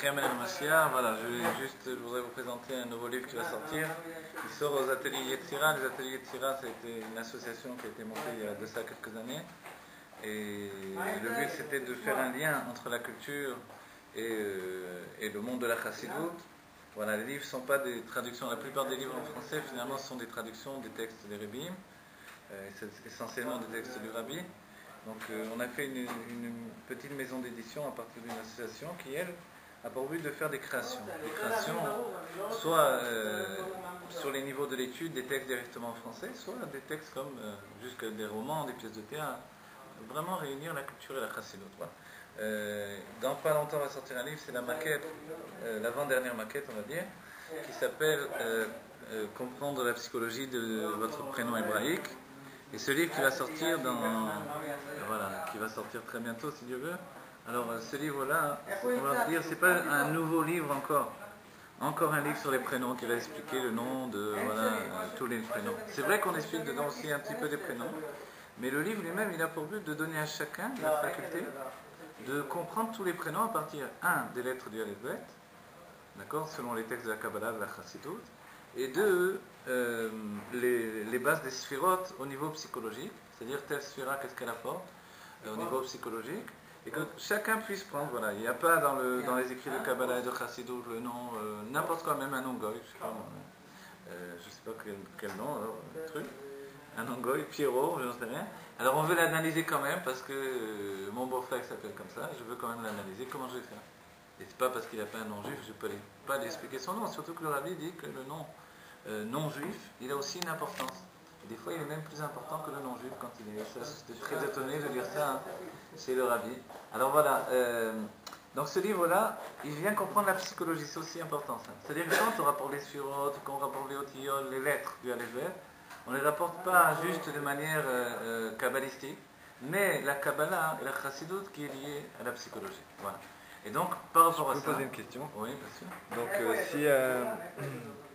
Yechiam El Mashiach, voilà, je voudrais vous présenter un nouveau livre qui va sortir. Il sort aux ateliers Yetzira. Les ateliers Yetzira, c'était une association qui a été montée il y a de ça quelques années. Et le but, c'était de faire un lien entre la culture et le monde de la Chassidut. Voilà, les livres ne sont pas des traductions. La plupart des livres en français, finalement, sont des traductions des textes des Rebbeim. C'est essentiellement des textes du Rabbi. Donc on a fait une petite maison d'édition à partir d'une association qui, elle, a pour but de faire des créations. Des créations, soit sur les niveaux de l'étude, des textes directement en français, soit des textes comme jusque des romans, des pièces de théâtre. Vraiment réunir la culture et la chassidut. Voilà. Dans pas longtemps va sortir un livre, c'est la maquette, l'avant-dernière maquette, on va dire, qui s'appelle Comprendre la psychologie de votre prénom hébraïque. Et ce livre qui va sortir qui va sortir très bientôt si Dieu veut. Alors ce livre-là, on va dire, c'est pas un nouveau livre encore un livre sur les prénoms qui va expliquer le nom de tous les prénoms. C'est vrai qu'on explique dedans aussi un petit peu des prénoms, mais le livre lui-même, il a pour but de donner à chacun la faculté de comprendre tous les prénoms à partir, des lettres du Aleph Bet, d'accord, selon les textes de la Kabbalah, de la Chassidut, et les bases des sphirotes au niveau psychologique, c'est-à-dire telle sphira, qu'est-ce qu'elle apporte au niveau psychologique, et que chacun puisse prendre, voilà, il n'y a pas dans les écrits de Kabbalah et de Chassidut le nom, n'importe quoi, même un nom goy, je sais pas quel nom, alors, truc, un nom goy, Pierrot, je n'en sais rien. Alors on veut l'analyser quand même, parce que mon beau-frère s'appelle comme ça, je veux quand même l'analyser, comment je vais faire? Et c'est pas parce qu'il n'a pas un nom juif, je ne peux pas lui expliquer son nom, surtout que le Rabbi dit que le nom non juif, il a aussi une importance. Et des fois, il est même plus important que le non juif quand il est. J'étais très étonné de lire ça chez le Rabbi. Alors voilà, donc ce livre-là, il vient comprendre la psychologie, c'est aussi important ça. C'est-à-dire que quand on rapporte les sphirotes, quand on rapporte les otiyot, les lettres du Aleph Bet, on ne les rapporte pas juste de manière kabbalistique, mais la Kabbalah et la Chassidut qui est liée à la psychologie. Voilà. Et donc, par rapport à ça... Je peux poser une question? Oui, bien sûr. Donc, si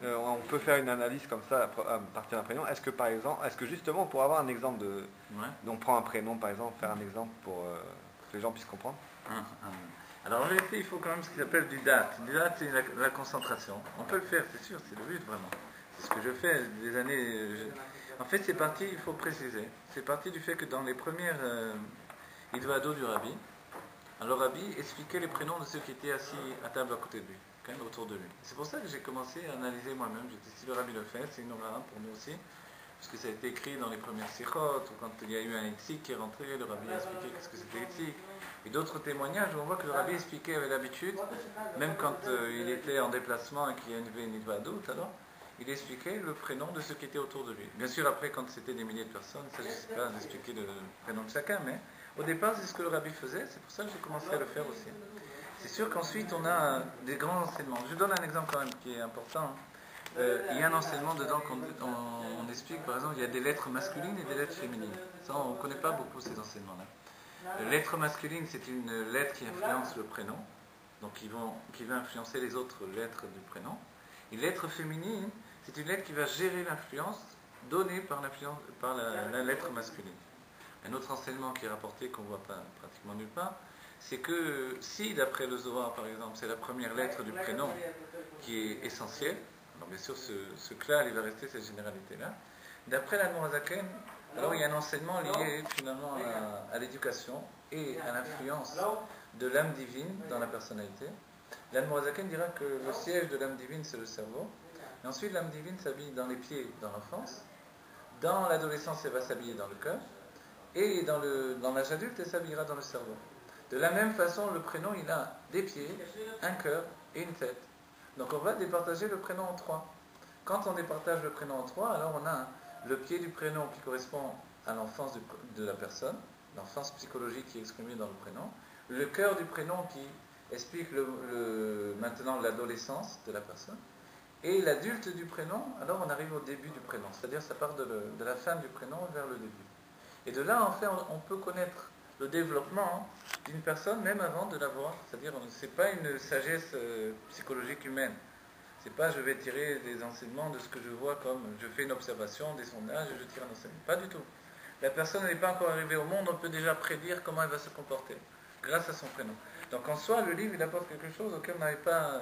on peut faire une analyse comme ça à partir d'un prénom, est-ce que justement, pour avoir un exemple de... Ouais. Donc, prends un prénom, par exemple, faire un exemple pour que les gens puissent comprendre. Alors, en vérité, il faut quand même ce qu'ils appellent du date. Du date, c'est la concentration. On peut le faire, c'est sûr, c'est le but, vraiment. C'est ce que je fais des années... En fait, c'est parti, il faut préciser, c'est parti du fait que dans les premières Idvado du Rabbi, alors Rabbi expliquait les prénoms de ceux qui étaient assis à table à côté de lui, quand même autour de lui. C'est pour ça que j'ai commencé à analyser moi-même. J'ai dit si le Rabbi le fait, c'est une aura pour nous aussi, parce que ça a été écrit dans les premières sikhot, ou quand il y a eu un etzik qui est rentré, le Rabbi a expliqué qu'est-ce que c'était etzik. Et d'autres témoignages où on voit que le Rabbi expliquait avec l'habitude, même quand il était en déplacement et qu'il y avait une Idvado, alors il expliquait le prénom de ceux qui étaient autour de lui. Bien sûr, après, quand c'était des milliers de personnes, il ne s'agissait pas d'expliquer le prénom de chacun, mais au départ, c'est ce que le Rabbi faisait, c'est pour ça que j'ai commencé à le faire aussi. C'est sûr qu'ensuite, on a des grands enseignements. Je donne un exemple quand même qui est important. Il y a un enseignement dedans qu'on explique, par exemple, il y a des lettres masculines et des lettres féminines. Ça, on ne connaît pas beaucoup ces enseignements-là. Lettre masculine, c'est une lettre qui influence le prénom, donc qui va influencer les autres lettres du prénom. Et lettre féminine, c'est une lettre qui va gérer l'influence donnée par la lettre masculine. Un autre enseignement qui est rapporté, qu'on ne voit pas pratiquement nulle part, c'est que si, d'après le Zohar par exemple, c'est la première lettre du prénom qui est essentielle, alors bien sûr ce clal, il va rester cette généralité-là, d'après l'Admorazaken, alors il y a un enseignement lié finalement à l'éducation et à l'influence de l'âme divine dans la personnalité. L'Admorazaken dira que le siège de l'âme divine, c'est le cerveau, et ensuite l'âme divine s'habille dans les pieds dans l'enfance, dans l'adolescence, elle va s'habiller dans le cœur, et dans l'âge adulte, elle s'habillera dans le cerveau. De la même façon, le prénom, il a des pieds, un cœur et une tête. Donc on va départager le prénom en trois. Quand on départage le prénom en trois, alors on a le pied du prénom qui correspond à l'enfance de la personne, l'enfance psychologique qui est exprimée dans le prénom, le cœur du prénom qui explique maintenant l'adolescence de la personne, et l'adulte du prénom, alors on arrive au début du prénom, c'est-à-dire ça part de la fin du prénom vers le début. Et de là, en fait, on peut connaître le développement d'une personne même avant de l'avoir. C'est-à-dire, c'est pas une sagesse psychologique humaine. C'est pas je vais tirer des enseignements de ce que je vois comme je fais une observation, des sondages et je tire un enseignement. Pas du tout. La personne n'est pas encore arrivée au monde, on peut déjà prédire comment elle va se comporter. grâce à son prénom. Donc en soi, le livre, il apporte quelque chose auquel on n'avait pas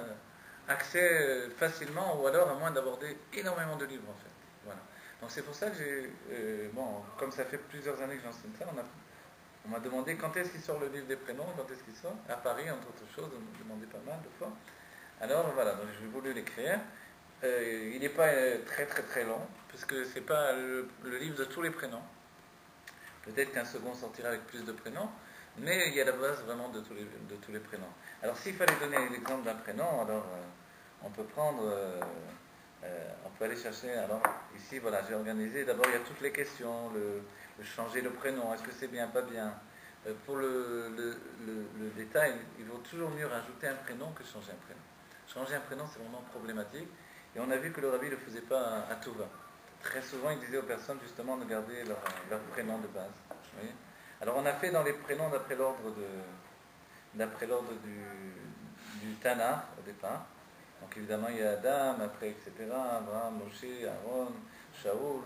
accès facilement, ou alors à moins d'aborder énormément de livres en fait. Voilà. Donc c'est pour ça que bon, comme ça fait plusieurs années que j'enseigne ça, on m'a demandé quand est-ce qu'il sort le livre des prénoms, quand est-ce qu'il sort. À Paris, entre autres choses, on m'a demandé pas mal de fois. Alors voilà, donc j'ai voulu l'écrire. Il n'est pas très très très long, puisque c'est pas le livre de tous les prénoms. Peut-être qu'un second sortira avec plus de prénoms, mais il y a la base vraiment de tous les prénoms. Alors s'il fallait donner l'exemple d'un prénom, alors on peut prendre, on peut aller chercher, alors ici voilà, j'ai organisé, d'abord il y a toutes les questions, le changer le prénom, est-ce que c'est bien, pas bien. Pour le détail, il vaut toujours mieux rajouter un prénom que changer un prénom. Changer un prénom, c'est vraiment problématique, et on a vu que le rabbi ne le faisait pas à tout va. Très souvent, il disait aux personnes justement de garder leur prénom de base. Vous voyez. Alors on a fait dans les prénoms d'après l'ordre du Tanakh au départ. Donc évidemment il y a Adam, après etc. Abraham, Moshe, Aaron, Shaoul.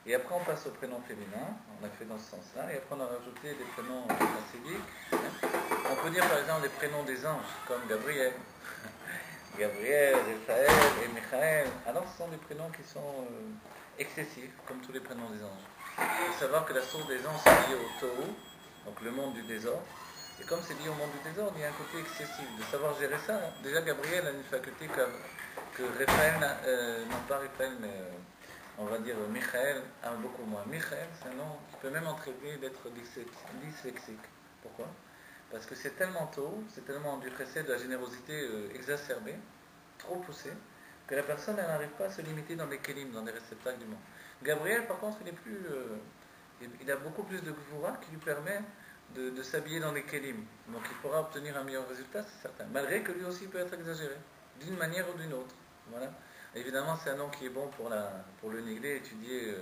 Et après on passe au prénom féminin. On a fait dans ce sens-là. Et après on a rajouté des prénoms masculins. On peut dire par exemple les prénoms des anges, comme Gabriel. Gabriel, Raphaël et Michael. Alors ce sont des prénoms qui sont excessifs, comme tous les prénoms des anges. Il faut savoir que la source des anges c'est lié au Tohu, donc le monde du désordre. Et comme c'est lié au monde du désordre, il y a un côté excessif de savoir gérer ça. Déjà Gabriel a une faculté que Raphaël, non pas Raphaël, mais on va dire Michael a beaucoup moins. Michael, c'est un nom qui peut même entraîner d'être dyslexique. Pourquoi ? Parce que c'est tellement tôt, c'est tellement du chesed, de la générosité exacerbée, trop poussée, que la personne elle n'arrive pas à se limiter dans les kélim, dans les réceptacles du monde. Gabriel, par contre, il a beaucoup plus de gvoura qui lui permet de s'habiller dans les kélim. Donc il pourra obtenir un meilleur résultat, c'est certain. Malgré que lui aussi peut être exagéré, d'une manière ou d'une autre. Voilà. Évidemment, c'est un nom qui est bon pour le nigler, étudier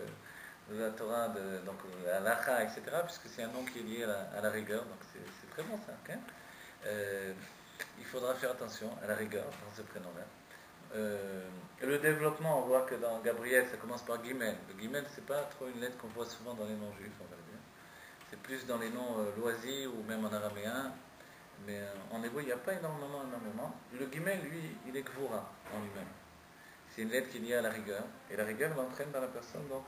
la Torah, donc la Lacha, etc., puisque c'est un nom qui est lié à la rigueur, donc c'est très bon ça. Okay. Il faudra faire attention à la rigueur dans ce prénom-là. Le développement, on voit que dans Gabriel, ça commence par Gimel. Le Gimel, c'est pas trop une lettre qu'on voit souvent dans les noms juifs, on va dire. C'est plus dans les noms loisirs ou même en araméen. Mais en hébreu, il n'y a pas énormément. Le Gimel, lui, il est Gvura en lui-même. C'est une lettre qui est liée à la rigueur. Et la rigueur, elle entraîne dans la personne donc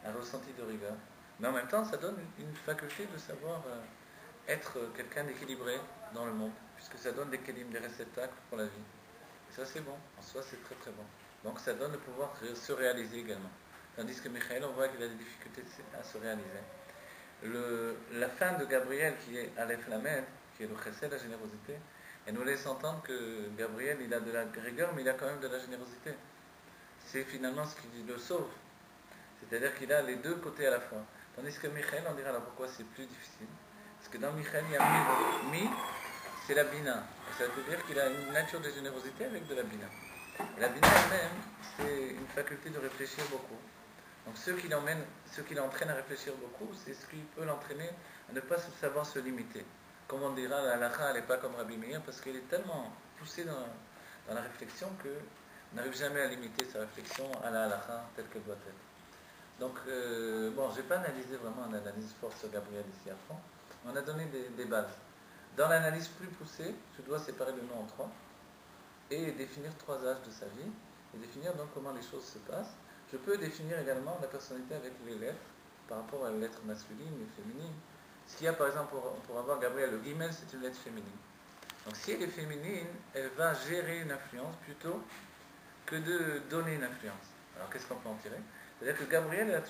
un ressenti de rigueur. Mais en même temps, ça donne une faculté de savoir être quelqu'un d'équilibré dans le monde, puisque ça donne des kélim, des réceptacles pour la vie. Et ça, c'est bon. En soi, c'est très très bon. Donc ça donne le pouvoir de se réaliser également. Tandis que Michael, on voit qu'il a des difficultés à se réaliser. La fin de Gabriel, qui est Aleph Lamed, qui est le chesed, la générosité, elle nous laisse entendre que Gabriel, il a de la rigueur, mais il a quand même de la générosité. C'est finalement ce qui le sauve. C'est-à-dire qu'il a les deux côtés à la fois. Tandis que Michael, on dira alors pourquoi c'est plus difficile. Parce que dans Michael, il y a Mi, c'est la Bina. Et ça veut dire qu'il a une nature de générosité avec de la Bina. Et la Bina elle-même, c'est une faculté de réfléchir beaucoup. Donc ce qui l'entraîne à réfléchir beaucoup, c'est ce qui peut l'entraîner à ne pas savoir se limiter. Comme on dira, la halakha, elle n'est pas comme Rabbi Meir, parce qu'elle est tellement poussée dans la réflexion qu'on n'arrive jamais à limiter sa réflexion à la halakha telle qu'elle doit être. Donc, bon, je n'ai pas analysé vraiment une analyse forte sur Gabriel ici à fond. On a donné des bases. Dans l'analyse plus poussée, je dois séparer le nom en trois et définir trois âges de sa vie et définir donc comment les choses se passent. Je peux définir également la personnalité avec les lettres par rapport à les lettres masculines et féminines. Ce qu'il y a par exemple pour avoir Gabriel, le Gimel, c'est une lettre féminine. Donc si elle est féminine, elle va gérer une influence plutôt que de donner une influence. Alors qu'est-ce qu'on peut en tirer ? C'est-à-dire que Gabriel,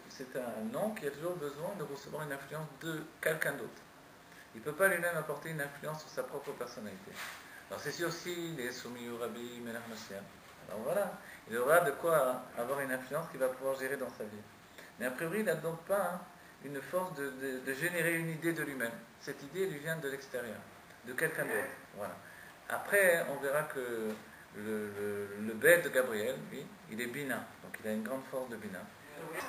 c'est un nom qui a toujours besoin de recevoir une influence de quelqu'un d'autre. Il ne peut pas lui-même apporter une influence sur sa propre personnalité. Alors c'est sûr s'il est soumis au Rabbi Melech Mashiach. Alors voilà, il aura de quoi avoir une influence qu'il va pouvoir gérer dans sa vie. Mais a priori, il n'a donc pas une force de générer une idée de lui-même. Cette idée lui vient de l'extérieur, de quelqu'un d'autre. Voilà. Après, on verra que le bête de Gabriel, lui, il est bina, donc il a une grande force de bina.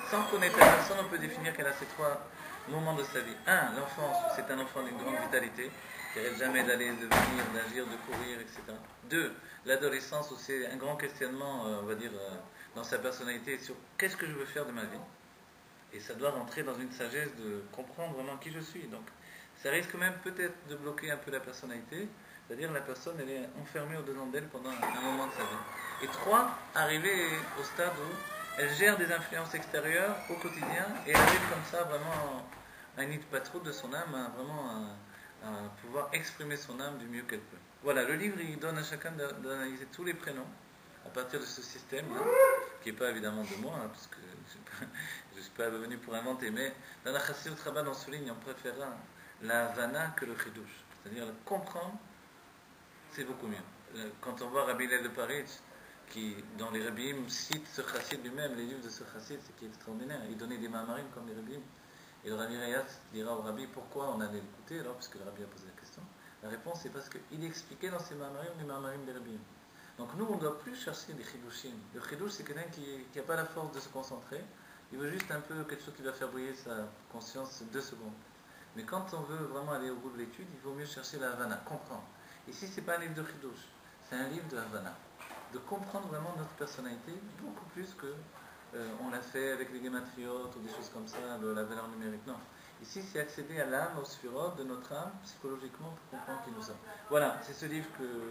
Sans connaître la personne, on peut définir qu'elle a ces trois moments de sa vie. Un, l'enfance, c'est un enfant d'une grande vitalité, qui n'arrête jamais d'aller, de venir, d'agir, de courir, etc. Deux, l'adolescence, où c'est un grand questionnement, on va dire, dans sa personnalité sur qu'est-ce que je veux faire de ma vie. Et ça doit rentrer dans une sagesse de comprendre vraiment qui je suis. Donc, ça risque même peut-être de bloquer un peu la personnalité, c'est-à-dire la personne elle est enfermée au-dedans d'elle pendant un moment de sa vie. Et 3, arriver au stade où elle gère des influences extérieures au quotidien et elle arrive comme ça vraiment à une patrouille de son âme, à pouvoir exprimer son âme du mieux qu'elle peut. Voilà, le livre il donne à chacun d'analyser tous les prénoms à partir de ce système, hein, qui n'est pas évidemment de moi, hein, parce que je ne suis pas venu pour inventer, mais dans la Chassidut Rabbah on souligne, on préférera la Havana que le Chidouche. C'est-à-dire comprendre, c'est beaucoup mieux. Quand on voit Rabbi Hillel de Paris, qui dans les Rabbim cite ce chassid lui-même, les livres de ce chassid, c'est qui est extraordinaire. Il donnait des ma'amarim comme les Rabbim. Et le Rabbi Rayat dira au Rabbi pourquoi on allait l'écouter, alors, puisque le Rabbi a posé la question. La réponse c'est parce qu'il expliquait dans ses ma'amarim les ma'amarim des Rabbim. Donc nous, on ne doit plus chercher des chidushim. Le chidouche, c'est quelqu'un qui n'a pas la force de se concentrer. Il veut juste un peu quelque chose qui va faire briller sa conscience 2 secondes. Mais quand on veut vraiment aller au bout de l'étude, il vaut mieux chercher la Havana, comprendre. Ici, ce n'est pas un livre de chidouche, c'est un livre de Havana. De comprendre vraiment notre personnalité, beaucoup plus que on l'a fait avec les gématriotes ou des choses comme ça, la valeur numérique. Non. Ici, c'est accéder à l'âme, au sphirote de notre âme, psychologiquement, pour comprendre qui nous sommes. Voilà, c'est ce livre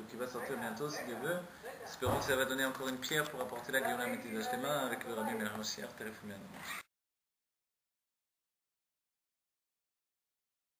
qui va sortir bientôt, si Dieu veut. Espérons que ça va donner encore une pierre pour apporter la Géoula Métidashlema avec le Rabbi Melchor Terefoumian.